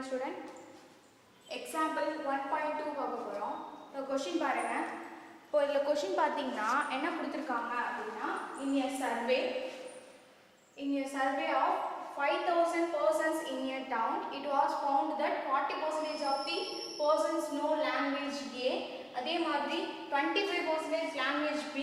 morning student. Example 1.2 பார்க்க போறோம். இந்த क्वेश्चन பாருங்க. இப்போ இந்த क्वेश्चन பாத்தீங்கன்னா என்ன கொடுத்திருக்காங்க அப்படினா in a survey of 5000 persons in a town, it was found that 40% of the persons know language A, அதே மாதிரி 25% language B,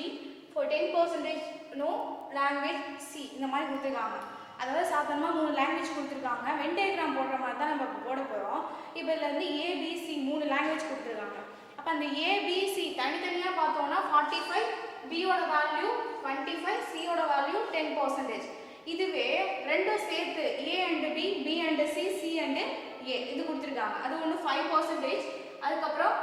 for 10% know language C. இந்த மாதிரி கொடுத்திருக்காங்க. அதாவது சாதாரணமாக 3 லாங்குவேஜ் கொடுத்துருக்காங்க. வென் டயக்ராம் போடுற மாதிரி தான் நம்ம போட போகிறோம். இப்போ இதில் வந்து ஏபிசி 3 லாங்குவேஜ் கொடுத்துருக்காங்க. அப்போ அந்த ஏபிசி தனித்தனியாக பார்த்தோம்னா 45, பியோட வேல்யூ 25, சியோட வேல்யூ 10%. இதுவே ரெண்டும் சேர்த்து A and B, B and C, C and A இது கொடுத்துருக்காங்க. அது ஒன்று 5%. அதுக்கப்புறம்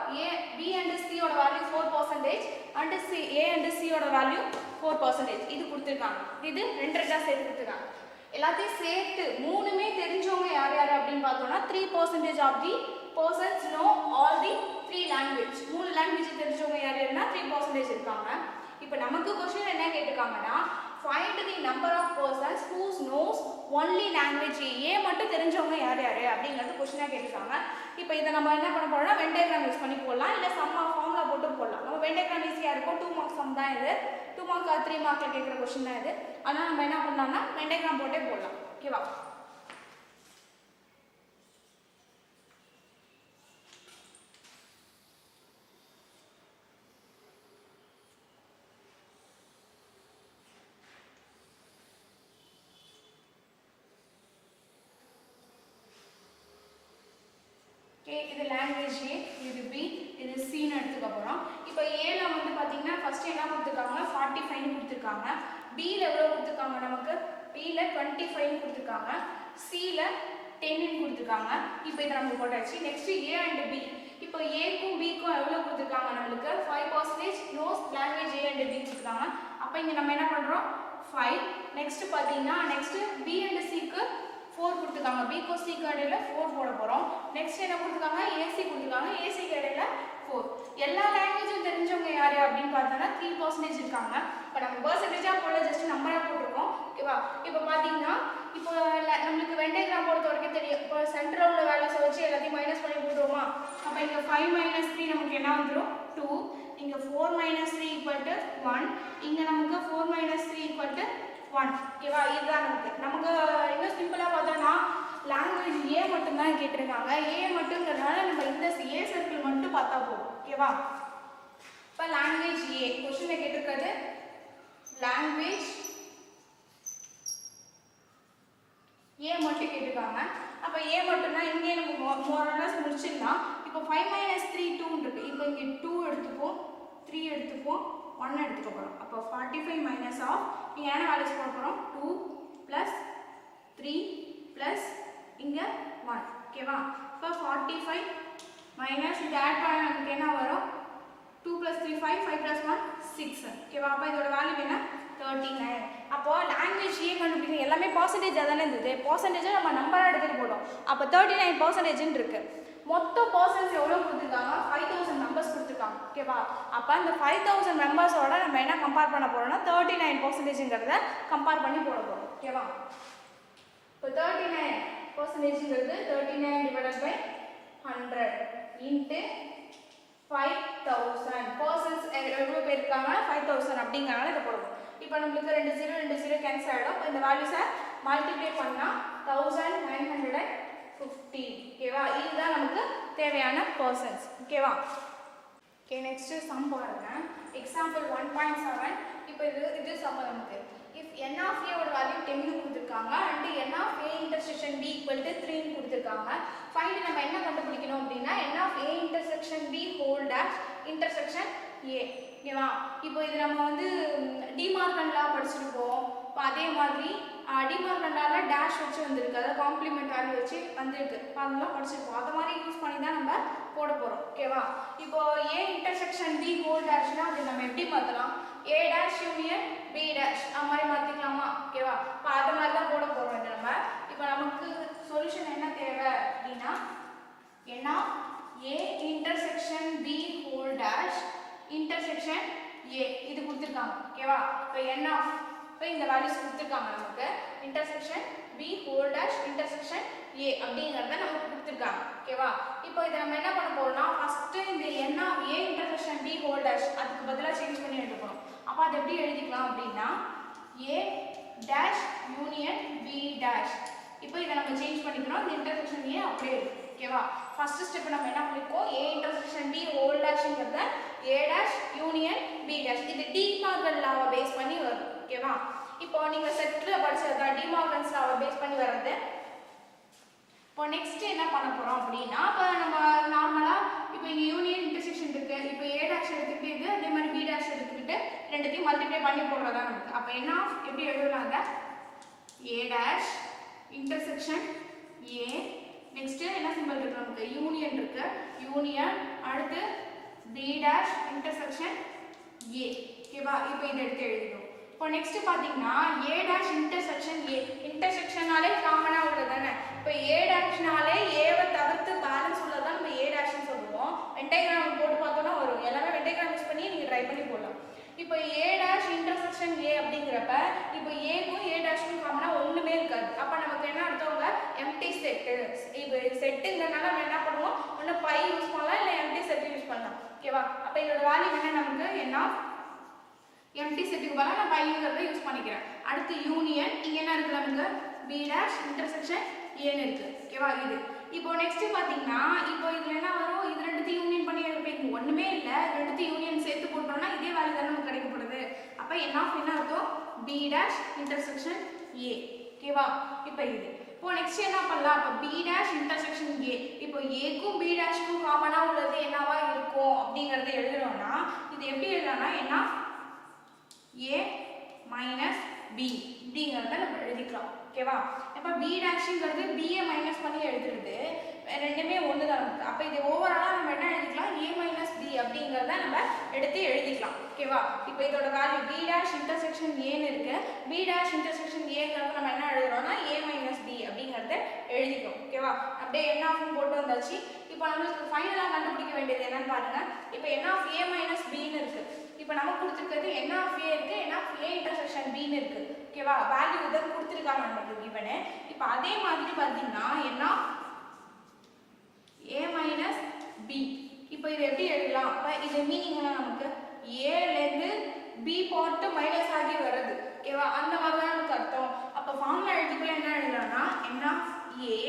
பி அண்ட் சியோட வேல்யூ 4% அண்ட் ஏ அண்ட் சியோட வேல்யூ 4% இது கொடுத்துருக்காங்க. இது ரெண்டா சேர்த்து கொடுத்துருக்காங்க. எல்லாத்தையும் சேர்த்து மூணுமே தெரிஞ்சவங்க யார் யார் அப்படின்னு பார்த்தோம்னா 3% of the persons know all the 3 language. 3 language தெரிஞ்சவங்க யார் யாருன்னா 3% இருக்காங்க. இப்போ நமக்கு क्वेश्चन என்ன கேட்டிருக்காங்கன்னா find the number of persons who knows only language A மட்டும் தெரிஞ்சவங்க யார் யார் அப்படிங்கிறது क्वेश्चना கேட்டிருக்காங்க. இப்போ இதை நம்ம என்ன பண்ண போறோம்னா வென் டயக்ராம் யூஸ் பண்ணி போடலாம், இல்லை சம் ஆஃப் ஃபார்முலா போட்டு போடலாம். நம்ம வென் டயக்ராம் ஈஸியாக இருக்கும். 2 மார்க்ஸ் சம் தான் இது. 2 மார்க் 3 மார்க்ல கேட்குற क्वेश्चन தான் இது. அதனால் நம்ம என்ன பண்ணலாம்னா வென் டயக்ராம் போட்டே போடலாம். ஓகேவா? இது லாங்குவேஜ் ஏ, இது பி, இது சின்னு எடுத்துக்க போகிறோம். இப்போ ஏல வந்து பார்த்தீங்கன்னா ஃபர்ஸ்ட் என்ன கொடுத்துருக்காங்க 45 கொடுத்துருக்காங்க. பியில் எவ்வளோ கொடுத்துருக்காங்க நமக்கு? பியில் 25 கொடுத்துருக்காங்க. சியில் 10 கொடுத்துருக்காங்க. இப்போ இதை நமக்கு போட்டாச்சு. Next A and B. இப்போ ஏக்கும் பிக்கும் எவ்வளோ கொடுத்துருக்காங்க நம்மளுக்கு? 5% knows language A and B கொடுத்துருக்காங்க. அப்போ இங்கே நம்ம என்ன பண்ணுறோம் 5. நெக்ஸ்ட் பார்த்தீங்கன்னா நெக்ஸ்ட் பி அண்ட் சிக்கு 4 கொடுத்துருக்காங்க. பிக்கும் சிக்கு இடையில 4 போட போகிறோம். நெக்ஸ்ட் என்ன கொடுத்துருக்காங்க? ஏசி கொடுத்துருக்காங்க. ஏசிக்கு இடையில 4. எல்லா லாங்குவேஜும் தெரிஞ்சவங்க யார் அப்படின்னு பார்த்தோன்னா 3% இருக்காங்க. இப்போ நம்ம பர்சன்டேஜாக போல ஜஸ்ட் நம்பராக போட்டிருக்கோம். ஓகேவா? இப்போ பார்த்தீங்கன்னா இப்போ நம்மளுக்கு வென் டயக்ராம் பொறுத்த வரைக்கும் தெரியும். இப்போ சென்டரில் உள்ள வேல்யூஸை வச்சு எல்லாத்தையும் மைனஸ் பண்ணி போட்டுருவோமா? அப்போ இங்கே 5 - 3 நமக்கு என்ன வந்துடும்? 2. இங்கே 4 - 3 = 1. இங்கே நமக்கு 4 - 3 = 1. ஓகேவா? இதுதான் நமக்கு இன்னும் சிம்பிளாக பார்த்தோம்னா லாங்குவேஜ் ஏ மட்டும்தான் கேட்டிருக்காங்க. ஏ மட்டுங்கிறதுனால நம்ம இந்த ஏ சர்க்கிள் மட்டும் பார்த்தா போதும். ஓகேவா? இப்போ லாங்குவேஜ் ஏ கொஸ்டினை கேட்டிருக்கிறது லாங்குவேஜ் ஏ மட்டும் கேட்டிருக்காங்க. அப்போ ஏ மட்டும்னா இங்கே நம்ம மோரலஸ் முடிச்சிடலாம். இப்போ 5 - 3 2 இருக்கு. இப்போ இங்கே 2 எடுத்துப்போம், 3 எடுத்துப்போம், 1 எடுத்துக்க போகிறோம். அப்போ 45 மைனஸ் ஆஃப் இங்கே என்ன வேல்யூஸ் போட போகிறோம்? 2 + 3 + இங்கே 1. ஓகேவா? இப்போ 45 மைனஸ் இது ஆட் பண்ண நமக்கு என்ன வரும்? 2 + 3 5, 5 + 1 6. ஓகேவா? அப்போ இதோட வேல்யூ என்ன? 39. அப்போ லாங்குவேஜ் ஏ கண்டுபிடிக்கணும். எல்லாமே பர்சன்டேஜாக தானே இருந்தது. பர்சன்டேஜை நம்ம நம்பராக எடுத்துகிட்டு போட்டோம். அப்போ 39% இருக்கு. மொத்த பர்சன்ஸ் எவ்வளோ கொடுத்துருக்காங்க? 5000 மெம்பர்ஸ் கொடுத்துருக்காங்க. ஓகேவா? அப்போ அந்த 5000 மெம்பர்ஸோட நம்ம என்ன கம்பேர் பண்ண போகிறோம்னா 39%ங்கிறத கம்பேர் பண்ணி போட போகிறோம். ஓகேவா? இப்போ 39%ங்கிறது 39 / 100 இன்ட்டு 5000 பர்சன்ஸ் எவ்வளோ பேர் இருக்காங்க? 5000 அப்படிங்கிறனால இதை போடுவோம். இப்போ நம்மளுக்கு 2 0 கேன்சல் ஆகிடும். இப்போ இந்த வேல்யூஸை மல்டிப்ளை பண்ணால் 1950. ஓகேவா? இதுதான் நமக்கு தேவையான பர்சன்ஸ். ஓகேவா? ஓகே, நெக்ஸ்ட் சம் பாருங்க. எக்ஸாம்பிள் 1.7. இப்போ இது சம் நமக்கு if n of a ஓட வேல்யூ 10 கொடுத்துருக்காங்க and n of a intersection b = 3 கொடுத்துருக்காங்க. ஃபைண்ட் நம்ம என்ன கண்டுபிடிக்கணும் அப்படின்னா n of a intersection b whole dash intersection a. ஓகேவா? இப்போ இது நம்ம வந்து டிமார்கன் லா படிச்சிருப்போம். இப்போ அதே மாதிரி டிமார்கன் லால டேஷ் வச்சு வந்திருக்கு, அதாவது காம்ப்ளிமெண்ட் வேல்யூ வச்சு வந்திருக்கு. அதெல்லாம் படிச்சிருப்போம். அதை மாதிரி யூஸ் பண்ணி தான் நம்ம போட போகிறோம். ஓகேவா? இப்போ a intersection b whole dashனா அது நம்ம எப்படி மாற்றலாம்? a dash union b dash அந்த மாதிரி மாற்றிக்கலாமா? ஓகேவா? இப்போ அது மாதிரி தான் போட போகிறோம் நம்ம. இப்போ நமக்கு சொல்யூஷன் என்ன தேவை அப்படின்னா n of a intersection b whole dash intersection a இது கொடுத்துருக்காங்க. ஓகேவா? இப்போ n of இப்போ இந்த வேல்யூ வேல்யூஸ் கொடுத்துருக்காங்க நமக்கு. Intersection B whole dash intersection A அப்படிங்கிறத நமக்கு கொடுத்துருக்காங்க. ஓகேவா? இப்போ இதை நம்ம என்ன பண்ண போறோம்னா ஃபர்ஸ்ட் இந்த n of A intersection B whole dash அதுக்கு பதிலாக சேஞ்ச் பண்ணி எடுக்கணும். அப்போ அதை எப்படி எழுதிக்கலாம் அப்படின்னா A dash union B dash. இப்போ இதை நம்ம சேஞ்ச் பண்ணிக்கிறோம். இந்த இன்டர்செக்ஷன் ஏ அப்படியே இருக்கு. ஓகேவா? ஃபர்ஸ்ட் ஸ்டெப் நம்ம என்ன பண்ணிருக்கோம் ஏ இன்டர்செக்ஷன் பி ஹோல் டேஷ்ங்கிறத A dash union B dash இது டி மார்கன் லாவை பேஸ் பண்ணி வரும். ஓகேவா? இப்போ நீங்க செட்ல படிச்சதா டி மார்கன்ஸ் லாவை பேஸ் பண்ணி வர்றது. இப்போ நெக்ஸ்ட் என்ன பண்ண போறோம் அப்படின்னா இப்போ நம்ம நார்மலா இப்போ இங்க யூனியன் இன்டர்செக்ஷன் இருக்கு. இப்போ ஏ டேஷ் எடுத்துக்கிட்டு அதே மாதிரி பி டேஷ் எடுத்துக்கிட்டு ரெண்டுத்தையும் மல்டிப்ளை பண்ணி போடுறதா நமக்கு. அப்போ என்ன எப்படி எழுதலாங்க A dash intersection A next என்ன சிம்பல் இருக்கு நமக்கு யூனியன் இருக்கு. யூனியன் அடுத்து பி டேஷ் இன்டர்செக்ஷன் ஏ. ஓகேவா? இப்போ இதை எடுத்து எழுதிடும். இப்போ நெக்ஸ்ட் பாத்தீங்கன்னா ஏ டேஷ் இன்டர்செக்ஷன் ஏ இன்டர்செக்ஷனாலே காமனா உள்ளது தானே. இப்போ ஏ டேஷ்னாலே ஏவை தவிர்த்து பேலன்ஸ் உள்ளதான் நம்ம ஏ டேஷ்னு சொல்லுவோம். வென்டைகிராம் போட்டு பார்த்தோம்னா வரும். எல்லாமே வென்டைகிராம் யூஸ் பண்ணி நீங்க ட்ரை பண்ணி போடலாம். இப்போ ஏ டேஷ் இன்டர்செக்ஷன் ஏ அப்படிங்கிறப்ப இப்போ ஏக்கும் ஏ டேஷ்க்கும் காமனா ஒண்ணுமே இருக்காது. அப்ப நமக்கு என்ன அர்த்தம்ங்க எம்டி செட். இப்போ செட்டுங்கிறனால நம்ம என்ன பண்ணுவோம் ஒன்று பை யூஸ் பண்ணலாம் இல்லை எம்டி செட் யூஸ் பண்ணலாம். ஓகேவா? அப்போ இதோட வேல்யூ என்ன நமக்கு என்ன எம்டி செட்டுக்கு பதிலாக நான் பைங்கிறத யூஸ் பண்ணிக்கிறேன். அடுத்து யூனியன் இங்கே என்ன இருக்கு நமக்கு பி டேஷ் இன்டர்செக்ஷன் ஏன்னு இருக்கு. ஓகேவா? இது இப்போ நெக்ஸ்ட் பார்த்தீங்கன்னா இப்போ இதில் என்ன வரும் இது ரெண்டுத்தையும் யூனியன் பண்ணி எடுப்பீங்க ஒன்றுமே இல்லை ரெண்டுத்தையும் யூனியன் சேர்த்து போட்டோம்னா இதே வேல்யூ தான் நமக்கு கிடைக்கப்படுது. அப்போ என்ன அர்த்தம் பி டேஷ் இன்டர்செக்ஷன் ஏ. ஓகேவா? இப்போ இது இப்போ நெக்ஸ்ட் என்ன பண்ணலாம் இப்போ பி டேஷ் இன்டர்செக்ஷன் ஏ இப்போ ஏக்கும் பி டேஷ்க்கும் காமனாக உள்ளது என்னவா இருக்கும் அப்படிங்கிறத எழுதுறோம்னா இது எப்படி எழுதலாம்னா என்ன a minus b அப்படிங்கிறத நம்ம எழுதிக்கலாம். ஓகேவா? இப்போ b டேஷ்ங்கிறது b ஐ மைனஸ் பண்ணி எழுதுறது ரெண்டுமே ஒன்று தான் நமக்கு. அப்போ இது ஓவராலாக நம்ம என்ன எழுதிக்கலாம் a மைனஸ் b அப்படிங்கிறத நம்ம எடுத்து எழுதிக்கலாம். ஓகேவா? இப்போ இதோட வேல்யூ b டேஷ் இன்டர்செக்ஷன் ஏன்னு இருக்கு. b டேஷ் இன்டர்செக்ஷன் ஏங்கிறத நம்ம என்ன எழுதுறோம்னா a மைனஸ் b அப்படிங்கிறத எழுதிக்கிறோம். ஓகேவா? அப்படியே n ஆஃப் போட்டு வந்தாச்சு. இப்போ நம்மளுக்கு ஃபைனலாக கண்டுபிடிக்க வேண்டியது என்னன்னு பாருங்க. இப்போ n ஆஃப் a மைனஸ் bன்னு இருக்கு. இப்போ நமக்கு கொடுத்துருக்கிறது n ஆஃப் a இருக்கு n ஆஃப் a இன்டர்செக்ஷன் bன்னு இருக்கு. ஓகேவா? வேல்யூ இதை கொடுத்துருக்காங்க நமக்கு கிவனு. இப்போ அதே மாதிரி பார்த்தீங்கன்னா n of a minus b இப்போ இதை எப்படி எழுதலாம்? அப்போ இது மீனிங் என்ன நமக்கு ஏலேருந்து b பார்ட்டு மைனஸ் ஆகி வருது. ஓகேவா? அந்த மாதிரி தான் நமக்கு அர்த்தம். அப்போ ஃபார்முலா எழுதிக்கலாம் என்ன எழுதலாம்னா n of a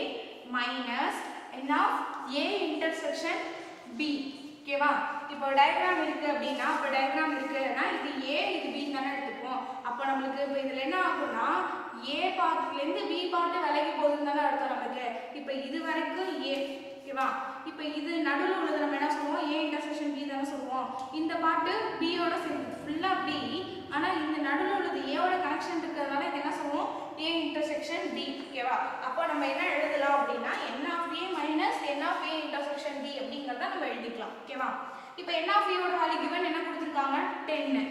minus n of a intersection b. ஓகேவா? இப்போ டயக்ராம் இருக்கு அப்படின்னா இப்போ டயக்ராம் இருக்குன்னா இது a இது b தானே எடுத்துப்போம். அப்போ நம்மளுக்கு இப்போ இதில் என்ன ஆகும்னா a பார்ட்லேருந்து b பார்ட்டு விலகி போகுதுன்னு தானே அர்த்தம் நமக்கு. இப்போ இது வரைக்கும் a. ஓகேவா? இப்போ இது நடுவில் உள்ளது நம்ம என்ன சொல்லுவோம் a இன்டர்செக்ஷன் b தானே சொல்லுவோம். இந்த பார்ட்டு b யோட சேர்ந்து ஃபுல்லாக b. ஆனால் இந்த நடுவில் உள்ளது a யோட கனெக்ஷன் இருக்கிறதுனால இது என்ன சொல்லுவோம் a இன்டர்செக்ஷன் b. ஓகேவா? அப்போ நம்ம என்ன எழுதலாம் அப்படின்னா n of a minus n of a intersection b அப்படிங்கிறத நம்ம எழுதிக்கலாம். ஓகேவா? இப்போ n ஆஃப் a யோட வேல்யூ கிவன் என்ன கொடுத்துருக்காங்க 10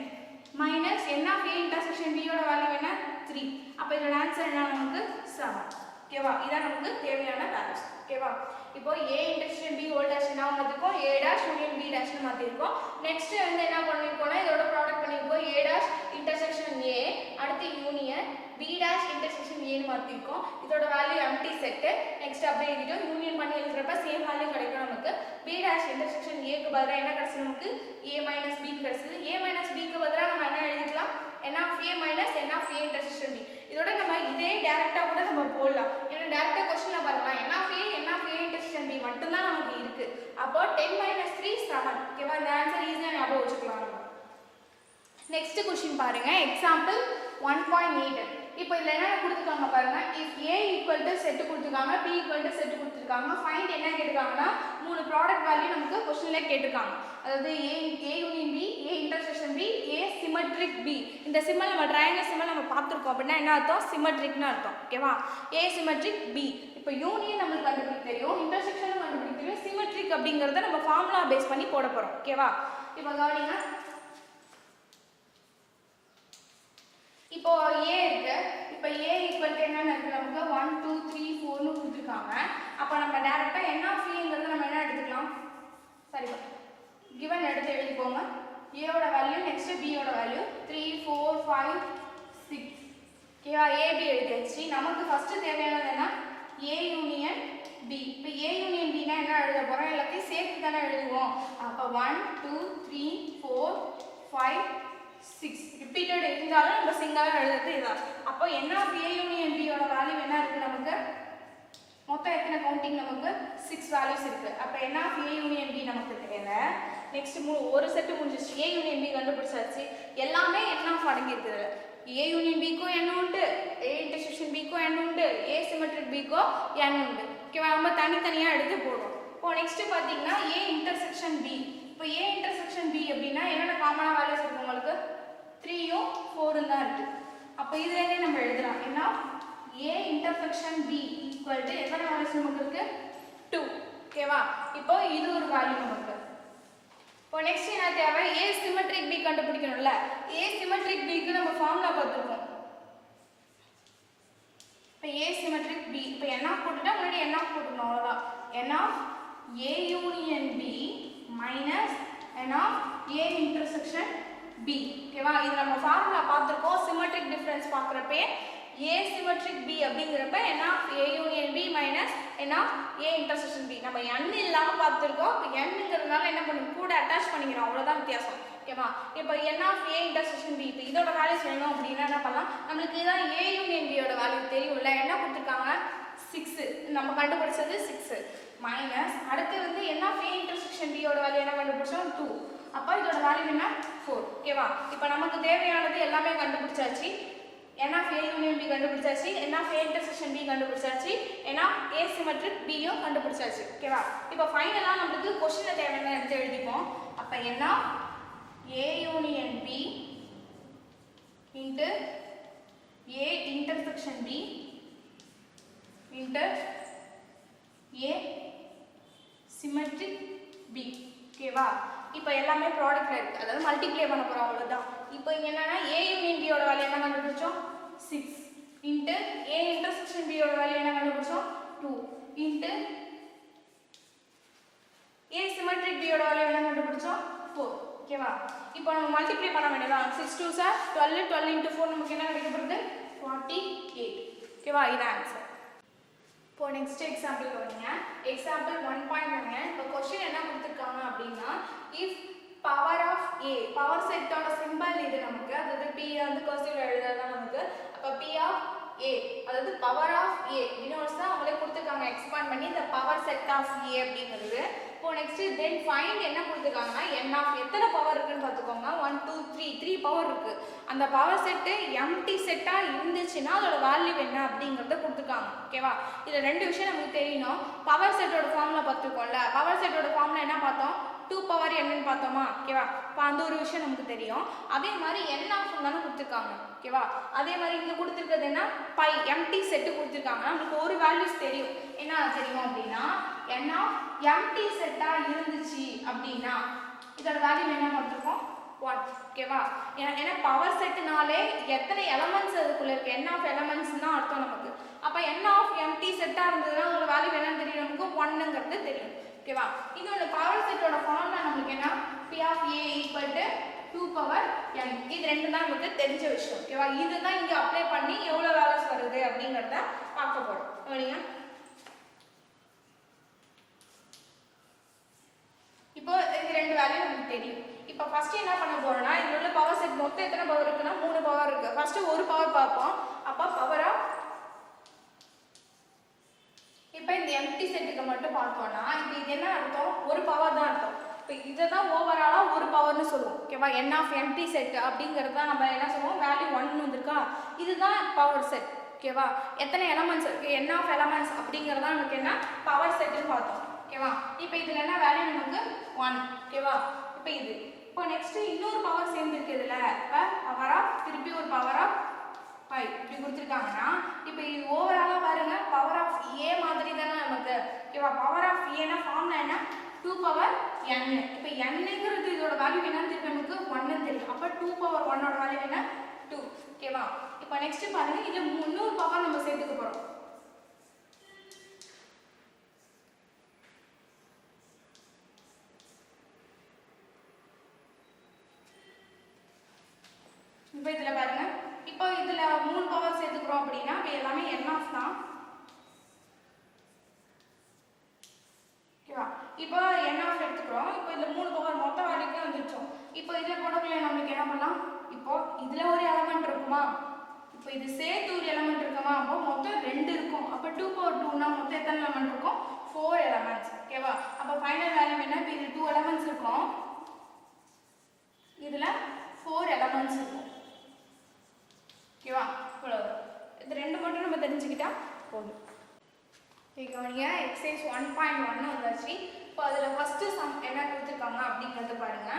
minus n of a intersection b யோட வேல்யூ என்ன 3. அப்போ இதோட ஆன்சர் என்ன நமக்கு 7. ஓகேவா? இதான் நமக்கு தேவையான வேல்யூஸ். ஓகேவா? இப்போ a intersection b whole dash என்ன மாத்திருக்கோம் a டேஷ் யூனியன் b டேஷ்னு மாத்திருக்கோம். நெக்ஸ்ட் வந்து என்ன பண்ணிருக்கோம்னா இதோட ப்ராடக்ட் பண்ணிருக்கோம் a டேஷ் இன்டர்செக்ஷன் a அடுத்து union b dash intersection a னு மாத்திருக்கோம். இதோட வேல்யூ எம்டி செட். நெக்ஸ்ட் அப்படியே எழுதிட்டோம். யூனியன் பண்ணி எழுதுறப்ப சேம் வேல்யூ கிடைக்கும் நமக்கு. b டேஷ் இன்டர்செக்ஷன் a க்கு பதிலா என்ன கிடைச்சது நமக்கு a மைனஸ் b கிடைச்சது. a மைனஸ் b க்கு பதிலா நம்ம என்ன எழுதிக்கலாம் n of a minus n of a intersection b. இதோட நம்ம இதே டைரக்டா கூட நம்ம போடலாம். ஏன்னா டைரக்டா क्वेश्चनல பாருங்க n of a n of a intersection b மட்டும் தான் நமக்கு இருக்கு. அப்போ 10 மைனஸ் 3 7. ஓகேவா? இந்த ஆன்சர் ஈஸியா ஞாபகம் வச்சுக்கலாம். நெக்ஸ்ட் क्वेश्चन பாருங்க எக்ஸாம்பிள் 1.8. இப்போ இதுல என்ன கொடுத்துருக்காங்க பாருங்க if a equal to set கொடுத்துருக்காங்க b ஈக்குவல் டு செட் கொடுத்துருக்காங்க ஃபைண்ட் என்ன கேட்டிருக்காங்கன்னா மூணு ப்ராடக்ட் வேல்யூ நமக்கு क्वेश्चनல கேட்டிருக்காங்க. அதாவது a union b a intersection b a symmetric b. இந்த சிம்பல் நம்ம ட்ரையாங்கிள் சிம்பல் நம்ம பார்த்திருக்கோம். அப்படின்னா என்ன அர்த்தம் சிமெட்ரிக்னு அர்த்தம். ஓகேவா? a symmetric b. இப்போ யூனியன் நமக்கு கண்டுபிடிக்க தெரியும் இன்டர்செக்ஷனும் கண்டுபிடிக்க தெரியும் சிமெட்ரிக் அப்படிங்கறத நம்ம ஃபார்முலா பேஸ் பண்ணி போட போறோம். ஓகேவா? இப்போ கவனிங்க இப்போ a இருக்கு. இப்போ a ஈக்குவல் டு என்னன்னு இருக்கு நமக்கு 1 2 3 4 னு கொடுத்துருக்காங்க. அப்போ நம்ம டைரக்டா n ஆஃப் a நம்ம என்ன எடுத்துக்கலாம் சரி கிவன் எடுத்து எழுதிக்கோங்க. a யோட வேல்யூ நெக்ஸ்ட் b யோட வேல்யூ 3 4 5 6. ஓகேவா ஏபி எழுதியாச்சு. நமக்கு ஃபர்ஸ்ட் தேவையானது என்ன ஏ யூனியன் பி. இப்போ ஏ யூனியன் பினா என்ன எழுத போகிறோம் எல்லாத்தையும் சேர்த்து தானே எழுதுவோம். அப்போ 1 2 3 4 5 6 ரிப்பீட்டட் இருந்தாலும் நம்ம சிங்கிளாக எழுதுறது இதான். அப்போ என்ன ஆஃப் ஏ யூனியன் பியோட வேல்யூ என்ன இருக்குது நமக்கு மொத்தம் எத்தனை கவுண்டிங் நமக்கு 6 வேல்யூஸ் இருக்கு. அப்போ என்ன ஆஃப் ஏ யூனியன் பி நமக்கு தேவை. நெக்ஸ்ட் ஒரு செட்டு முடிஞ்சிச்சு. ஏ யூனியன் பி கண்டுபிடிச்சாச்சு. எல்லாமே என்ன ஆஃப் அடங்கி இருக்குது. ஏ யூனியன் பிக்கும் என்ன உண்டு, ஏ இன்டர்செக்ஷன் பிக்கும் என்ன உண்டு, ஏ சிமெட்ரிக் பிக்கும் என்ன உண்டு. ஓகேவா நம்ம தனித்தனியாக எடுத்து போடுறோம். இப்போ நெக்ஸ்ட் பார்த்தீங்கன்னா ஏ இன்டர்செக்ஷன் பி. இப்போ ஏ இன்டர்செக்ஷன் பி அப்படின்னா என்னென்ன காமனாக வேல்யூஸ் இருக்கு உங்களுக்கு 3ம் 4ம் தான் இருக்கு. அப்போ இதுலேருந்தே நம்ம எழுதலாம் என்ன A intersection B equal to எத்தனை வேல்யூஸ் நமக்கு இருக்கு 2. ஓகேவா இப்போ இது ஒரு வேல்யூ நமக்கு. இப்போ நெக்ஸ்ட் என்ன தேவை ஏ சிமெட்ரிக் பி கண்டுபிடிக்கணும்ல. ஏ சிமெட்ரிக் பிக்கு நம்ம ஃபார்முலா பார்த்துருக்கோம். இப்போ ஏ சிமெட்ரிக் பி இப்போ என்ன போட்டுட்டா முன்னாடி என்ன போட்டுக்கணும் அவ்வளோதான். n of A union B minus n of A intersection B. ஓகேவா இது நம்ம ஃபார்முலா பார்த்துருக்கோம். சிமெட்ரிக் டிஃபரன்ஸ் பார்க்குறப்பே ஏ சிமெட்ரிக் பி அப்படிங்கிறப்ப n of A union B minus n of A intersection B. நம்ம n இல்லாமல் பார்த்துருக்கோம். இப்போ nங்கிறதுனால என்ன பண்ணும் கூட அட்டாச் பண்ணிக்கிறோம் அவ்வளோதான் வித்தியாசம். ஓகேவா இப்போ n of A intersection B. இப்போ இதோட வேல்யூஸ் வேணும் அப்படின்னா என்ன பண்ணலாம் நம்மளுக்கு இதான் ஏ யூனியன் பியோட வேல்யூ தெரியும்ல. என்ன கொடுத்துருக்காங்க 6 நம்ம கண்டுபிடிச்சது 6 மைனஸ் அடுத்து வந்து n ஆஃப் ஏ இன்டர்செக்ஷன் பியோட வேல்யூ என்ன கண்டுபிடிச்சோம் 2. அப்போ இதோட வேல்யூ என்ன 4. ஓகேவா இப்போ நமக்கு தேவையானது எல்லாமே கண்டுபிடிச்சாச்சு. n of A union B கண்டுபிடிச்சாச்சு, n of A intersection B கண்டுபிடிச்சாச்சு, n ஆஃப் ஏ சிமெட்ரிக் பியும் கண்டுபிடிச்சாச்சு. ஓகேவா இப்போ ஃபைனலாக நம்மளுக்கு கொஸ்டினில் தேவையான எடுத்து எழுதிப்போம். அப்போ n of A union B into A intersection B into A symmetric B. ஓகேவா இப்போ எல்லாமே ப்ராடக்ட்ல இருக்கு, அதாவது மல்டிப்ளை பண்ண போறோம் அவ்வளவுதான். இப்போ இங்க என்னன்னா ஏ யூனியன் பியோட வேல்யூ என்ன கண்டுபிடிச்சோம் 6 இன்ட்டு ஏ இன்டர்செக்ஷன் பியோட வேல்யூ என்ன கண்டுபிடிச்சோம் 2 இன்ட்டு ஏ சிமெட்ரிக் பியோட வேல்யூ என்ன கண்டுபிடிச்சோம் 4. ஓகேவா இப்போ நம்ம மல்டிப்ளை பண்ண வேண்டியதான். 6 2s are 12 12 into 4 நமக்கு என்ன கிடைக்க போகுது 48. ஓகேவா இதான் ஆன்சர். இப்போ நெக்ஸ்ட் எக்ஸாம்பிள் வரீங்க. எக்ஸாம்பிள் 1.1. இப்போ கொஸ்டின் என்ன கொடுத்துருக்காங்க அப்படின்னா if power of A power செட்டோட சிம்பிள் இது நமக்கு, அதாவது பி வந்து கர்சிவ்ல எழுதுறதா நமக்கு. அப்போ பி ஆஃப் ஏ அதாவது பவர் ஆஃப் ஏ யூனிவர்ஸ் தான் அவங்களே கொடுத்துருக்காங்க எக்ஸ்பேண்ட் பண்ணி இந்த பவர் செட் ஆஃப் ஏ அப்படிங்கிறது. இப்போ நெக்ஸ்ட் தென் ஃபைண்ட் என்ன கொடுத்துருக்காங்கன்னா n ஆஃப் எத்தனை பவர் இருக்குன்னு பார்த்துக்கோங்க 1 2 3 பவர் இருக்கு. அந்த பவர் செட்டு எம்டி செட்டா இருந்துச்சுன்னா அதோட வேல்யூ என்ன அப்படிங்கறத கொடுத்துருக்காங்க. ஓகேவா இதுல ரெண்டு விஷயம் நமக்கு தெரியணும். பவர் செட்டோட ஃபார்முலா பார்த்துருக்கோம்ல, பவர் செட்டோட ஃபார்முலா என்ன பார்த்தோம் 2 பவர் என்னன்னு பார்த்தோமா. ஓகேவா இப்போ அந்த ஒரு விஷயம் நமக்கு தெரியும். அதே மாதிரி n ஆஃப் தானே கொடுத்துருக்காங்க. ஓகேவா அதே மாதிரி இங்க கொடுத்துருக்கிறது என்ன பை எம்டி செட்டு கொடுத்துருக்காங்க. நமக்கு ஒரு வேல்யூஸ் தெரியும். என்ன தெரியும் அப்படின்னா n ஆஃப் எம்டி செட்டா இருந்துச்சு அப்படின்னா இதோட வேல்யூ என்ன பார்த்துருக்கோம் 1. ஓகேவா ஏன்னா பவர் செட்டுனாலே எத்தனை எலமெண்ட்ஸ் அதுக்குள்ள இருக்கு n ஆஃப் எலமெண்ட்ஸ் தான் அர்த்தம் நமக்கு. அப்போ n ஆஃப் எம்டி செட்டா இருந்ததுன்னா அதோட வேல்யூ என்னன்னு தெரியும் நமக்கு 1ங்கிறது தெரியும். ஓகேவா இதோட பவர் செட்டோட ஃபார்முலா நமக்கு என்ன p of a equal to 2 power n. இது ரெண்டு தான் நமக்கு தெரிஞ்ச விஷயம். ஓகேவா இதுதான் இங்க அப்ளை பண்ணி எவ்வளவு வேல்யூஸ் வருது அப்படிங்கறத பார்க்க போறோம். சரிங்க இப்போ இது ரெண்டு வேல்யூ நமக்கு தெரியும். இப்போ ஃபர்ஸ்ட் என்ன பண்ண போறோம்னா இதுல உள்ள பவர் செட் மொத்தம் எத்தனை பவர் இருக்குன்னா 3 பவர் இருக்கு. ஃபர்ஸ்ட் ஒரு பவர் பார்ப்போம். அப்ப பவர் ஆஃப் இப்போ இந்த எம்டி செட்டுக்கு மட்டும் பார்த்தோம்னா இப்போ இது என்ன அர்த்தம் ஒரு பவர் தான் அர்த்தம். இப்போ இதை தான் ஓவராலா ஒரு பவர்னு சொல்லுவோம். ஓகேவா n ஆஃப் எம்டி செட் அப்படிங்கிறது தான் நம்ம என்ன சொல்லுவோம் வேல்யூ 1 வந்திருக்கா இதுதான் பவர் செட். ஓகேவா எத்தனை எலமெண்ட்ஸ் இருக்கு n ஆஃப் எலமெண்ட்ஸ் அப்படிங்கிறது தான் நமக்கு என்ன பவர் செட்னு பார்த்தோம். ஓகேவா இப்போ இதுல என்ன வேல்யூ நமக்கு 1. ஓகேவா இப்போ இது இப்போ நெக்ஸ்ட் இன்னொரு பவர் சேர்ந்துருக்கு இதுல. இப்போ பவர் ஆஃப் திருப்பி ஒரு பவர் ஆஃப் 5 இப்படி கொடுத்துருக்காங்கன்னா இப்போ இது ஓவராலா பாருங்க பவர் ஆஃப் ஏ மாதிரி தானே நமக்கு. ஓகேவா பவர் ஆஃப் ஏனா ஃபார்முலா என்ன 2 பவர் n. இப்போ nங்கிறது இதோட வேல்யூ என்னன்னு தெரியும் நமக்கு 1ன்னு தெரியும். அப்போ 2 பவர் 1 ஓட வேல்யூ என்ன 2. ஓகேவா இப்போ நெக்ஸ்ட் பாருங்க இதுல இன்னொரு பவர் நம்ம சேர்த்துக்க போறோம். இப்போ இதுல பாருங்க இப்போ இதுல 3 பவர் சேர்த்துக்கிறோம் இப்போ n(of) எடுத்துக்கிறோம். இப்போ இந்த 3 பவர் மொத்த வேல்யூக்கு வந்துருச்சோம். இப்போ இதில் போடக்குள்ள நம்மளுக்கு என்ன பண்ணலாம்? இப்போ இதில் ஒரு எலமெண்ட் இருக்குமா? இப்போ இது சேர்த்து ஒரு எலமெண்ட் இருக்குமா? அப்போ மொத்தம் 2 இருக்கும். அப்போ 2 பவர் 2னா மொத்தம் எத்தனை எலமெண்ட் இருக்கும்? 4 எலமெண்ட்ஸ். ஓகேவா? அப்போ ஃபைனல் வேல்யூ என்ன? இப்போ இது 2 எலமெண்ட்ஸ் இருக்கும். இதில் 4 எலமெண்ட்ஸ் இருக்கும். ஓகேவா? இவ்வளவு. இது 2 மட்டும் நம்ம தெரிஞ்சுக்கிட்டா போதும். கவனிங்க, எக்ஸசைஸ் 1.1 வந்தாச்சு. இப்போ அதில் ஃபஸ்ட்டு சம் என்ன கொடுத்துருக்காங்க அப்படிங்கிறத பாருங்க.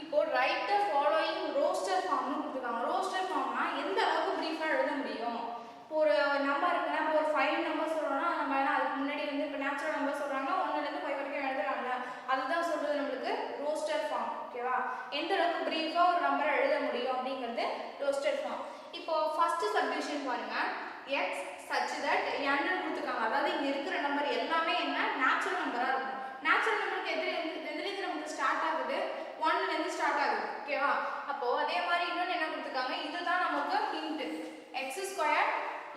இப்போ ரைட் த ஃபாலோயிங் ரோஸ்டர் ஃபார்ம்னு கொடுத்துருக்காங்க. ரோஸ்டர் ஃபார்ம்னா எந்த அளவுக்கு ப்ரீஃபாக எழுத முடியும்? இப்போ ஒரு நம்பர் இருக்குன்னா, இப்போ ஒரு 5 நம்பர் சொல்கிறோம்னா நம்ம என்ன அதுக்கு முன்னாடி வந்து இப்போ நேச்சுரல் நம்பர் சொல்கிறாங்க 1லேருந்து 5 வரைக்கும் எழுதுறாங்க. அதுதான் சொல்கிறது நம்மளுக்கு ரோஸ்டர் ஃபார்ம். ஓகேவா? எந்த அளவுக்கு ப்ரீஃபாக ஒரு நம்பரை எழுத முடியும் அப்படிங்கிறது ரோஸ்டர் ஃபார்ம். இப்போ ஃபஸ்ட்டு சப்டிவிஷன் பாருங்க. எக்ஸ் such that n கொடுத்துருக்காங்க. அதாவது இங்கே இருக்கிற நம்பர் எல்லாமே என்ன? நேச்சுரல் நம்பராக இருக்கும். நேச்சுரல் நம்பருக்கு எதுலேருந்து நமக்கு ஸ்டார்ட் ஆகுது? 1லேருந்து ஸ்டார்ட் ஆகுது. ஓகேவா? அப்போ அதே மாதிரி இன்னொன்று என்ன கொடுத்துருக்காங்க? இதுதான் நமக்கு ஹிண்ட். x²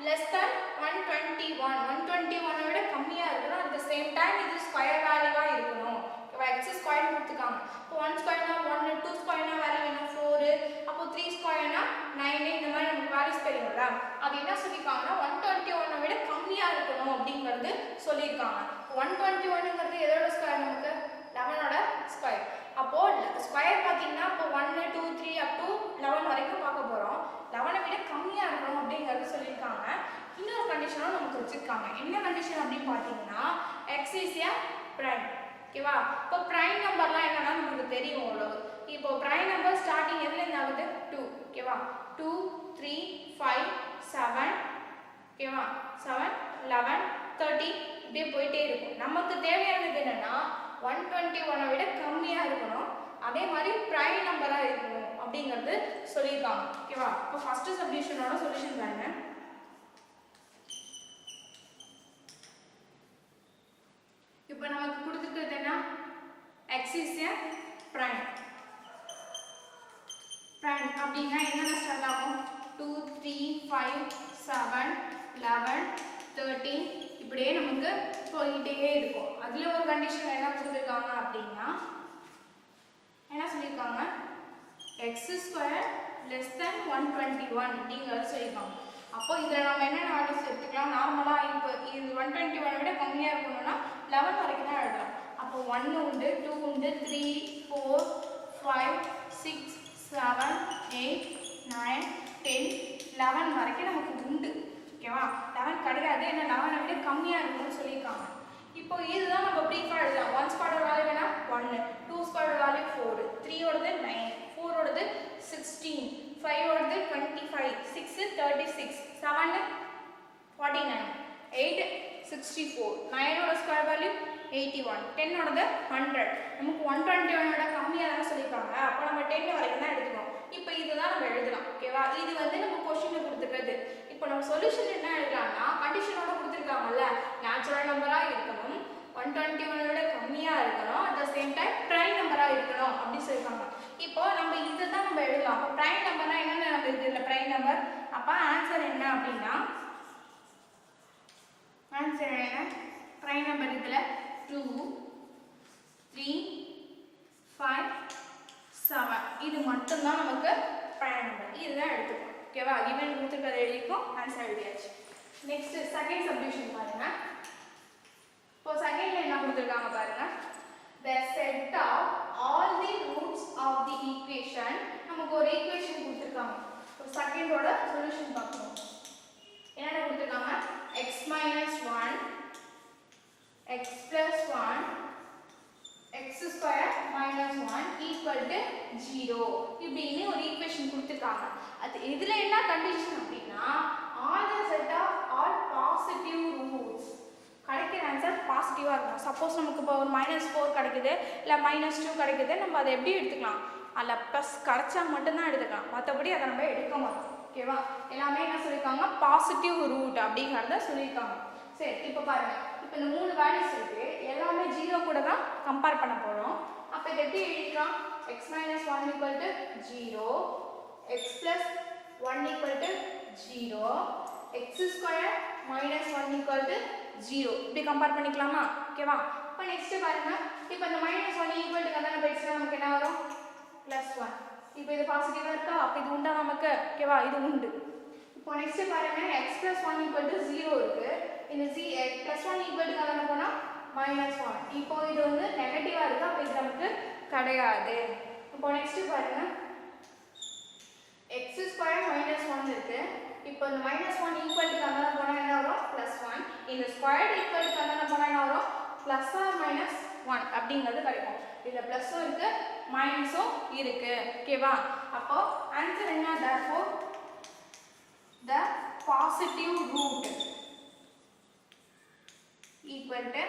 less than 121. 121 விட கம்மியாக இருக்கணும். அட் த சேம் டைம் இது ஸ்கொயர் வேல்யூவாக இருக்கணும். ஓகேவா? x² கொடுத்துருக்காங்க. இப்போ 1² 1, 2² வேல்யூ என்ன? 4. அப்போ 3² 9. இந்த மாதிரி நமக்கு வேல்யூஸ் தெரியும்ல. அது என்ன சொல்லியிருக்காங்கன்னா 121 விட கம்மியாக இருக்கணும் அப்படிங்கிறது சொல்லியிருக்காங்க. 121ங்கிறது எதோட ஸ்கொயர்? நமக்கு 11ஓட ஸ்கொயர். அப்போது ஸ்கொயர் பார்த்தீங்கன்னா இப்போ 1, 2, 3 அப் டு 11 வரைக்கும் பார்க்க போகிறோம். 11 விட கம்மியாக இருக்கணும் அப்படிங்கிறது சொல்லியிருக்காங்க. இன்னொரு கண்டிஷனும் நமக்கு வச்சுருக்காங்க. என்ன கண்டிஷன் அப்படின்னு பார்த்தீங்கன்னா x is a prime. ஓகேவா? இப்போ ப்ரைம் நம்பர்லாம் என்னன்னா நமக்கு தெரியும் அவ்வளவு. இப்போ ப்ரைம் நம்பர் ஸ்டார்டிங் எதுலேருந்து ஆகுது? 2. ஓகேவா? 2, 3, 5, 7. ஓகேவா? 7, 11, 30 இப்படியே போயிட்டே இருக்கும். நமக்கு தேவையானது என்னன்னா 121 விட கம்மியாக இருக்கணும். அதே மாதிரி ப்ரைம் நம்பராக இருக்கணும் அப்படிங்கிறது சொல்லியிருக்காங்க. ஓகேவா? இப்போ ஃபஸ்ட்டு சப்டிவிஷனோட சொல்யூஷன் பாருங்க. இப்போ நமக்கு கொடுத்துருக்கிறது என்ன? x is a prime. prime அப்படின்னா என்னென்ன ஸ்டார்ட் ஆகும்? 2, 3, 5, 7, 11, 13 இப்படியே நமக்கு போயிட்டே இருக்கும். அதில் ஒரு கண்டிஷன் என்ன கொடுத்துருக்காங்க அப்படின்னா என்ன சொல்லியிருக்காங்க? x² less than 121 அப்படிங்கிறது சொல்லியிருக்காங்க. அப்போ இதில் நம்ம என்னென்ன வேல்யூஸ் எடுத்துக்கலாம்? நார்மலாக இப்போ இது 121 விட கம்மியாக இருக்கணும்னா 11 வரைக்கும் தான் எழுதலாம். அப்போ 1 உண்டு, 2 உண்டு, 3, 4, 5, 6, 7, 8, 9, 10, 11 வரைக்கும் நமக்கு உண்டு. ஓகேவா? 11 கிடையாது, ஏன்னா 11 விட கம்மியாக இருக்கும்னு சொல்லியிருக்காங்க. இப்போ இதுதான் நம்ம ப்ரீஃபாக எழுதலாம். 1² வேல்யூ வேணா 1, 2² வேல்யூ 4, 3ஓடது 9, 4ஓடது 16, 5ஓடது 25, 6 36, 7 49, 8 64, 9ஓட ஸ்கொயர் வேல்யூ 81, 10ஓடது 100. நமக்கு 121 கம்மியாக தானே சொல்லியிருக்காங்க. அப்போ நம்ம 10 வரைக்கும் தான் எடுத்துக்கணும். இப்போ இதுதான் நம்ம எழுதலாம். ஓகேவா? இது வந்து நம்ம கொஸ்டினில் கொடுத்துருக்குறது. இப்போ நம்ம சொல்யூஷன் என்ன எழுதலாம்னா கண்டிஷனோட கொடுத்துருக்காங்கல்ல, நேச்சுரல் நம்பராக இருக்கணும், 121 விட கம்மியாக இருக்கணும், at the same time prime நம்பராக இருக்கணும் அப்படின்னு சொல்லியிருக்காங்க. இப்போ நம்ம இதுதான் நம்ம எழுதலாம். அப்போ ப்ரைம் நம்பர்னா என்னென்ன நம்ம இதில் ப்ரைம் நம்பர்? அப்போ ஆன்சர் என்ன அப்படின்னா ஆன்சர் என்ன? ப்ரைம் நம்பர் இதில் 2, 3, 5, 7 இது மட்டும்தான் நமக்கு ப்ரைம் நம்பர். இதுதான் எடுத்துக்கணும். ஓகேவா? கிவன் கொடுத்துருக்கதை எழுதிக்கும், ஆன்சர் எழுதியாச்சு. நெக்ஸ்ட் செகண்ட் சப்டிவிஷன் பாருங்க. இப்போ செகண்ட்ல என்ன கொடுத்துருக்காங்க பாருங்க. The set of all the roots of the equation. நமக்கு ஒரு ஈக்குவேஷன் கொடுத்துருக்காங்க. இப்போ செகண்டோட சொல்யூஷன் பார்க்கணும். என்ன கொடுத்துருக்காங்க? x minus 1, x plus 1, x² minus 1 equal to 0 இப்படின்னு ஒரு ஈக்குவேஷன் கொடுத்துருக்காங்க. அது இதில் என்ன கண்டிஷன் அப்படின்னா all the set of all positive roots. கிடைக்கிற ஆன்சர் பாசிட்டிவாக இருக்கும். சப்போஸ் நமக்கு இப்போ ஒரு -4 கிடைக்குது, இல்லை -2 கிடைக்குது, நம்ம அதை எப்படி எடுத்துக்கலாம்? அதில் ப்ளஸ் கிடைச்சா மட்டும்தான் எடுத்துக்கலாம், மற்றபடி அதை நம்ம எடுக்க மாட்டோம். ஓகேவா? எல்லாமே என்ன சொல்லியிருக்காங்க? பாசிட்டிவ் ரூட் அப்படிங்கிறத சொல்லியிருக்காங்க. சரி, இப்போ பாருங்க. இப்போ இந்த 3 வேல்யூஸ் இருக்கு, எல்லாமே 0 கூட தான் கம்பேர் பண்ண போகிறோம். அப்போ இதை எப்படி எழுதிக்கலாம்? x minus 1 equal to 0, x plus 1 equal to 0, x square minus 1 equal to 0 இப்படி கம்பேர் பண்ணிக்கலாமா ஓகேவா இப்போ நெக்ஸ்ட் பாருங்க இப்போ இந்த minus 1 equal to கதான போயிடுச்சுனா நமக்கு என்ன வரும் +1 இப்போ இது பாசிட்டிவா இருக்கா அப்ப இது உண்டா நமக்கு ஓகேவா இது உண்டு இப்போ நெக்ஸ்ட் பாருங்க x + 1 equal to 0 இருக்கு இந்த +1 equal to கதான போனா -1 இப்போ இது வந்து நெகட்டிவா இருக்கு அப்ப இது நமக்கு கிடையாது இப்போ நெக்ஸ்ட் பாருங்க x square minus 1 இருக்கு இப்போ இந்த -1 equal to கதான போனா என்ன வரும் +1 இந்த ஸ்கொயர்ட் equal to கதான போனா என்ன வரும் plus or minus 1 அப்படிங்கிறது கிடைக்கும் இதுல பிளஸும் இருக்கு மைனஸும் இருக்கு ஓகேவா அப்போ ஆன்சர் என்ன therefore the positive root equal to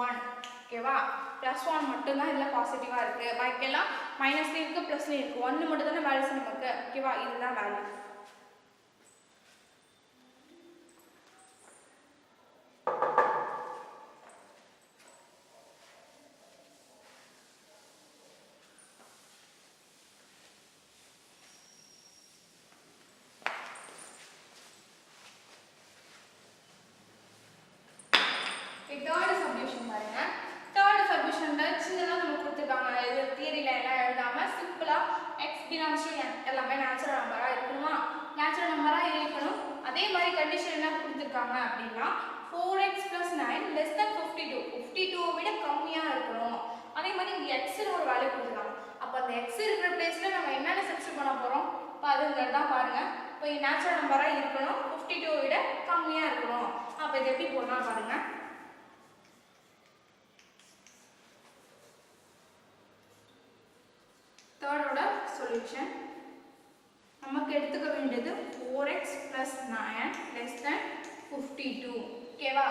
1 ஓகேவா +1 மட்டும் தான் இதுல பாசிட்டிவா இருக்கு பாக்கி எல்லாம் மைனஸ்ல இருக்கு பிளஸ்ல இருக்கு 1 மட்டும் தான வேல்யூஸ் நமக்கு ஓகேவா இதுதான் வேல்யூ third solution பாருங்க third solutionல சின்னதா நமக்கு கொடுத்திருக்காங்க இது தியரில எல்லாம் எழுதாம சிம்பிளா x belongs to n எல்லாமே நேச்சுரல் நம்பரா இருக்கணுமா நேச்சுரல் நம்பரா இருக்கணும் அதே மாதிரி கண்டிஷன் என்ன கொடுத்திருக்காங்க அப்படினா 4x + 9 less than 52 52 விட கம்மியா இருக்கணும் அதே மாதிரி இங்க x ல ஒரு வேல்யூ கொடுத்திருக்காங்க அப்ப அந்த x இருக்கிற பிளேஸ்ல நம்ம என்னென்ன சப்ஸ்டிட்யூட் பண்ண போறோம் அதுங்கறத பாருங்க இப்போ இது நேச்சுரல் நம்பரா இருக்கணும் 52 விட கம்மியா இருக்கணும் அப்ப இது எப்படி போடலாம் பாருங்க third order solution நமக்கு எடுத்துக்க வேண்டியது 4x + 9 less than 52 ஓகேவா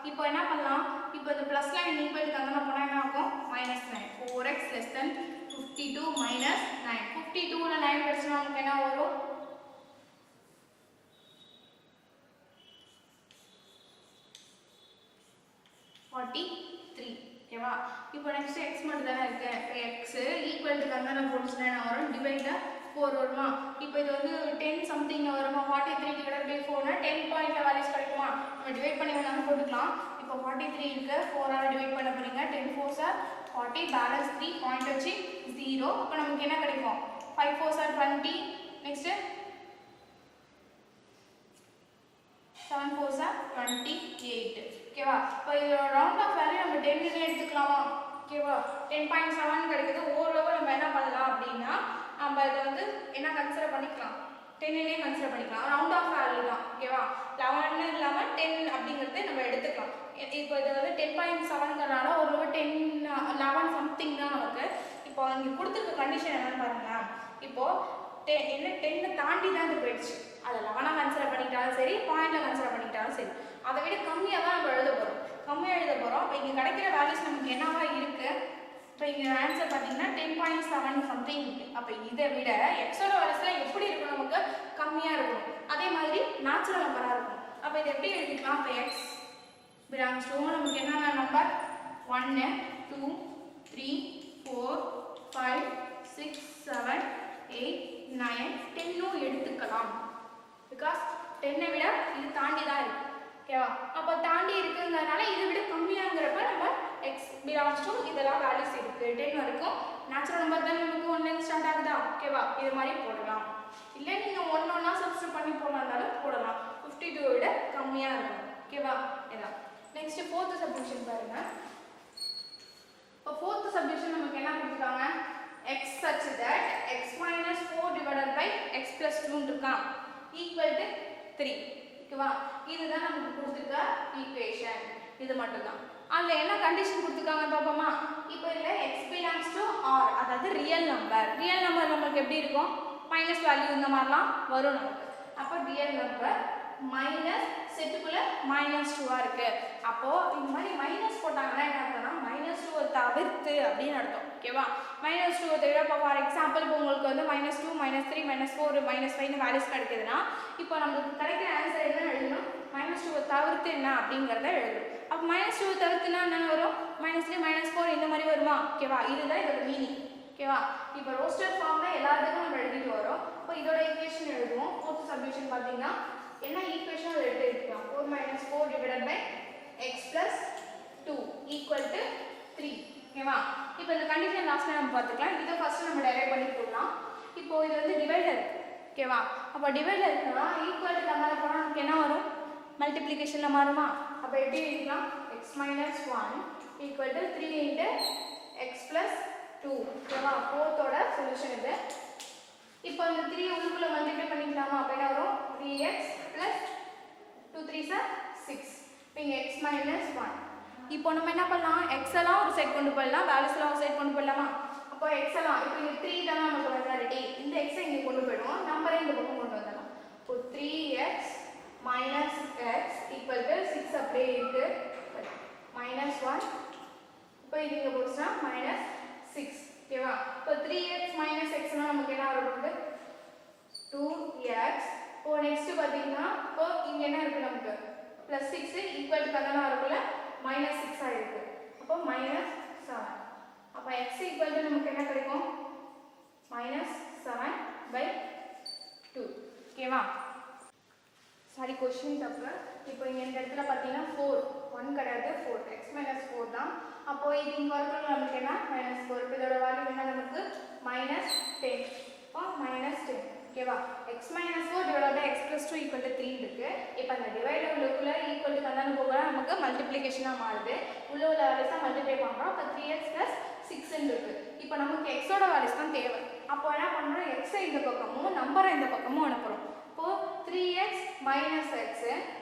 இப்போ என்ன பண்ணலாம் இப்போ இந்த பிளஸ் லைன் ஈக்குவல் டு கங்கன போனா என்ன ஆகும் -9 4x less than 52 9 52 ல 9 பெருசுனா நமக்கு என்ன வரும் 43 ஓகேவா இப்போ நெக்ஸ்ட் x மட்டும் தான இருக்கு x ஈக்குவல் டு கங்கன போடுச்சுனா என்ன வரும் டிவைட் 4 வருமா இப்போ இது வந்து 10 சம்திங் வருமா 43 டிவைடட் பை 4 னா 10 பாயிண்ட்ல வேல்யூஸ் கிடைக்குமா நம்ம டிவைட் பண்ணி வேணாலும் போட்டுக்கலாம் இப்போ 43 இருக்கு 4 ஆல டிவைட் பண்ண போறீங்க 10 4s are 40 பேலன்ஸ் 3 பாயிண்ட் வச்சு 0 அப்ப நமக்கு என்ன கிடைக்கும் 5 4s are 20 next 7 4s are 28 ஓகேவா இப்போ இதோட ரவுண்ட் ஆஃப் வேல்யூ நம்ம 10 ன்னு எடுத்துக்கலாமா ஓகேவா 10.7 கிடைக்குது ஓரளவு நம்ம என்ன பண்ணலாம் அப்படினா நம்ம இத வந்து என்ன கன்சிடர் பண்ணிக்கலாம் 10 னே கன்சிடர் பண்ணிக்கலாம் ரவுண்ட் ஆஃப் வேல்யூ தான் ஓகேவா 11 இல்லாம 10 அப்படிங்கறதை நம்ம எடுத்துக்கலாம் இப்போ இது வந்து 10.7ங்கறனால ஓரளவு 10 11 சம்திங் தான் நமக்கு இப்போ இங்க கொடுத்திருக்க கண்டிஷன் என்னன்னு பாருங்க இப்போ என்ன 10 தாண்டி தான் இது போயிடுச்சு அத 11 கன்சிடர் பண்ணிட்டாலும் சரி பாயிண்ட்ல கன்சிடர் பண்ணிட்டாலும் சரி அதை விட கம்மியா தான் நம்ம எழுத போறோம் கம்மியா எழுத போறோம் இப்போ இங்க கிடைக்கிற வேல்யூஸ் நமக்கு என்னவா இருக்கு இப்போ இங்க ஆன்சர் பாத்தீங்கன்னா 10.7 சம்திங் இருக்கு அப்ப இதை விட x ஓட வேல்யூஸ்ல எப்படி இருக்கும் நமக்கு கம்மியா இருக்கும் அதே மாதிரி நேச்சுரல் நம்பரா இருக்கும் அப்ப இத எப்படி எழுதிக்கலாம் அப்ப x belongs to நமக்கு என்னென்ன நம்பர் 1 2 3 4 5 6 7 8 9 10 னு எடுத்துக்கலாம் because 10 விட இது தாண்டி தான் இருக்கு ஓகேவா அப்ப தாண்டி இருக்குங்கறனால இதை விட கம்மியாங்கறப்ப நம்ம x belongs to இதெல்லாம் வேல்யூஸ் இருக்கு 10 வரைக்கும் நேச்சுரல் நம்பர் தான் நமக்கு 1 ல இருந்து ஸ்டார்ட் ஆகுதா ஓகேவா இது மாதிரி போடலாம் இல்ல நீங்க ஒண்ணா சப்ஸ்டிட்யூட் பண்ணி போறதாலும் போடலாம் 52 விட கம்மியா இருக்கும் ஓகேவா இதான் நெக்ஸ்ட் fourth சப்ஸ்டிட்யூஷன் பாருங்க இப்போ fourth சப்ஸ்டிட்யூஷன் நமக்கு என்ன கொடுத்திருக்காங்க x such that x minus 4 divided by x plus 2 இருக்கா equal to 3 ஓகேவா இதுதான் நமக்கு கொடுத்திருக்க ஈக்குவேஷன் இது மட்டும் தான் அதுல என்ன கண்டிஷன் கொடுத்திருக்காங்க பாப்போமா இப்போ இல்ல x belongs to r அதாவது ரியல் நம்பர் நமக்கு எப்படி இருக்கும் மைனஸ் வேல்யூ இந்த மாதிரிலாம் வரும் நமக்கு அப்ப ரியல் நம்பர் மைனஸ் செட்டுக்குள்ள -2 இருக்கு அப்போ இந்த மாதிரி மைனஸ் போட்டாங்கன்னா என்ன அர்த்தம்னா -2 தவிர்த்து அப்படின்னு அர்த்தம் ஓகேவா -2 தவிர இப்போ ஃபார் எக்ஸாம்பிள் இப்போ உங்களுக்கு வந்து -2 -3 -4 -5 னு வேல்யூஸ் கிடைக்குதுன்னா இப்போ நமக்கு கிடைக்கிற ஆன்சர் என்ன எழுதணும் -2 தவிர்த்து என்ன அப்படிங்கறத எழுதணும் அப்ப -2 தவிர்த்துனா என்ன வரும் -3 -4 இந்த மாதிரி வருமா ஓகேவா இதுதான் இதோட மீனிங் ஓகேவா இப்போ ரோஸ்டர் ஃபார்ம்ல எல்லாத்துக்கும் நம்ம எழுதிட்டு வரோம் இப்போ இதோட ஈக்குவேஷன் எழுதுவோம் fourth சப்ஸ்டிட்யூஷன் பாத்தீங்கன்னா என்ன ஈக்குவேஷன் அதை எடுத்து எடுத்துக்கலாம். 4 minus 4 divided by x plus 2 equal to 3. ஓகேவா? இப்போ இந்த கண்டிஷன் லாஸ்ட்ல நம்ம பார்த்துக்கலாம். இதை ஃபர்ஸ்ட் நம்ம டெரைவ் பண்ணி போடலாம். இப்போ இது வந்து டிவைடர். ஓகேவா? அப்போ டிவைடர்னா ஈக்குவல் டு மேலே போனால் நமக்கு என்ன வரும்? மல்டிப்ளிகேஷனில் மாறுமா? அப்போ எப்படி எழுதிக்கலாம்? x minus 1 equal to 3 into x plus 2. ஓகேவா? ஃபோர்த்தோட சொல்யூஷன் இது. இப்போ இந்த 3 உள்ளுக்குள்ள மல்டிப்ளை பண்ணிக்கலாமா? அப்போ என்ன வரும்? 3x plus 2 3s are 6. இப்போ இங்கே x minus 1. இப்போ நம்ம என்ன பண்ணலாம்? x எல்லாம் ஒரு சைடு கொண்டு போயிடலாம், வேல்யூஸ் எல்லாம் ஒரு சைடு கொண்டு போயிடலாமா? அப்போ x எல்லாம் இப்போ இங்கே 3 தானே நமக்கு மெஜாரிட்டி, இந்த x இங்கே கொண்டு போயிடுவோம், நம்பரை இந்த பக்கம் கொண்டு வந்துடலாம். இப்போ 3x minus x equal to 6 அப்படியே இருக்கு, minus 1. இப்போ இது இங்கே போச்சுன்னா minus 6. ஓகேவா? இப்போ 3x minus x னா நமக்கு என்ன வருது? 2x. இப்போ நெக்ஸ்ட் பார்த்தீங்கன்னா இப்போ இங்கே என்ன இருக்கு நமக்கு? ப்ளஸ் 6 ஈக்குவல் டு கதனா இருக்குல்ல, மைனஸ் 6 ஆயிருக்கு. அப்போ மைனஸ் 7. அப்போ x ஈக்குவல் டு நமக்கு என்ன கிடைக்கும்? மைனஸ் 7/2. ஓகேவா? சாரி, கொஸ்டின் தப்பு. இப்போ இங்கே இந்த இடத்துல பார்த்தீங்கன்னா 4 1 கிடையாது, 4 x minus 4 தான். அப்போ இது இங்கே வரக்குள்ள நமக்கு என்ன? மைனஸ் 4. இப்போ இதோட வேல்யூ என்ன நமக்கு? மைனஸ் 10. அப்போ மைனஸ் 10. ஓகேவா? x minus 4 divided by x plus 2 equal to 3 இருக்கு. இப்போ அந்த டிவைடர் உள்ளுக்குள்ள ஈக்குவல் டு கந்தான போக நமக்கு மல்டிப்ளிகேஷனாக மாறுது. உள்ள உள்ள வேல்யூஸ் தான் மல்டிப்ளை பண்ணுறோம். இப்போ 3x plus 6 இருக்கு. இப்போ நமக்கு எக்ஸோட வேல்யூஸ் தான் தேவை. அப்போ என்ன பண்ணுறோம்? எக்ஸை இந்த பக்கமும் நம்பரை இந்த பக்கமும் அனுப்புகிறோம். இப்போ 3x minus x,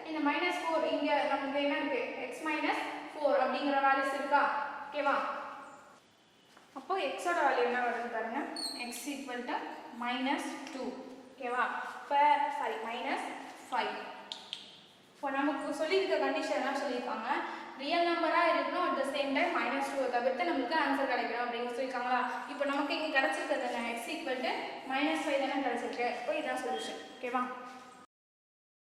இந்த minus 4 இங்கே நமக்கு என்ன இருக்கு? x minus 4 அப்படிங்கிற வேல்யூஸ் இருக்கா? ஓகேவா? அப்போ எக்ஸோட வேல்யூ என்ன வருது பாருங்க, x equal to -2. ஓகேவா? இப்போ சாரி -5. இப்போ நமக்கு சொல்லியிருக்க கண்டிஷன் என்ன சொல்லியிருக்காங்க? ரியல் நம்பராக இருக்கணும், அட் த சேம் டைம் -2 தவிர்த்து நமக்கு ஆன்சர் கிடைக்கணும் அப்படின்னு சொல்லியிருக்காங்களா? இப்போ நமக்கு இங்கே கிடச்சிருக்கிறது என்ன? x equal to -5 தானே கிடச்சிருக்கு. இப்போ இதுதான் சொல்யூஷன். ஓகேவா?